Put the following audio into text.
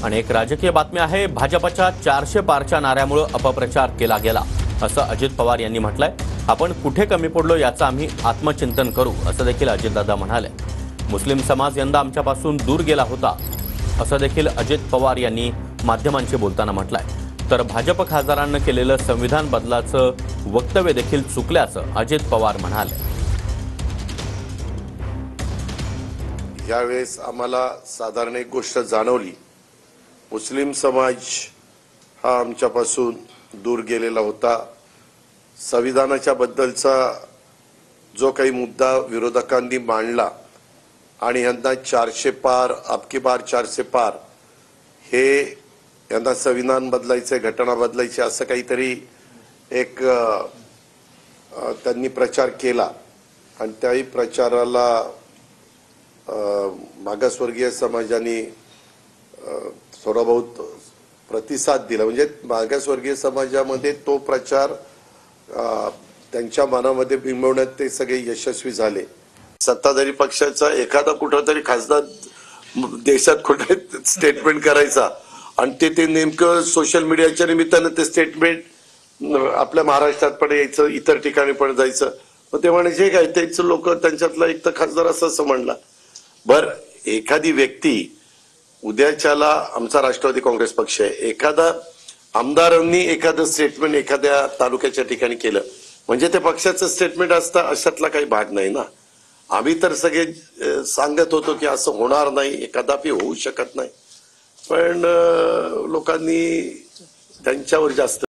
आणि एक राजकीय बातमी आहे। भाजपच्या 400 पारच्या नाऱ्यामुळे अपप्रचार केला गेला असं अजित पवार यांनी म्हटलंय। आपण कुठे कमी पडलो याचं आम्ही आत्मचिंतन करू असं देखील अजितदादा म्हणाले। मुस्लिम समाज यंदा आमच्यापासून दूर गेला होता असं देखील अजित पवार यांनी माध्यमांशी बोलताना म्हटलंय। तर भाजप खासदारांनी केलेलं संविधान बदलाचं वक्तव्य देखील चुकल्याचं अजित पवार म्हणाले। यावेळेस आम्हाला साधारण एक गोष्ट जाणवली, मुस्लिम समाज हा आमच्यापासून दूर गेलेला होता। संविधानाच्या बद्दलचा जो काही मुद्दा विरोधकांनी मांडला आणि यंदा 400 पार अबकी बार 400 पार हे यंदा संविधान बदलायचे, घटना बदलायची असं काहीतरी एक त्यांनी प्रचार केला आणि त्याही प्रचाराला मागासवर्गीय समाजाने थोडा बहुत प्रतिसाद दिला। म्हणजे मागासवर्गीय समाजामध्ये तो प्रचार त्यांच्या मनामध्ये बिंबवण्यात ते सगळे यशस्वी झाले। सत्ताधारी पक्षाचा एखादा कुठलातरी खासदार देशात कुठे स्टेटमेंट करायचा आणि ते नेमकं सोशल मीडियाच्या निमित्तानं ते स्टेटमेंट आपल्या महाराष्ट्रात पण यायचं, इतर ठिकाणी पण जायचं। मग ते म्हणायचे काय त्याचं लोक त्यांच्यातला एक तर खासदार असं म्हणला। बर, एखादी व्यक्ती उद्याच्याला आमचा राष्ट्रवादी काँग्रेस पक्ष आहे, एखादा आमदारांनी एखादं स्टेटमेंट एखाद्या तालुक्याच्या ठिकाणी केलं म्हणजे ते पक्षाचं स्टेटमेंट असतं अशातला काही भाग नाही ना। आम्ही तर सगळे सांगत होतो की असं होणार नाही, कदापि होऊ शकत नाही, पण लोकांनी त्यांच्यावर जास्त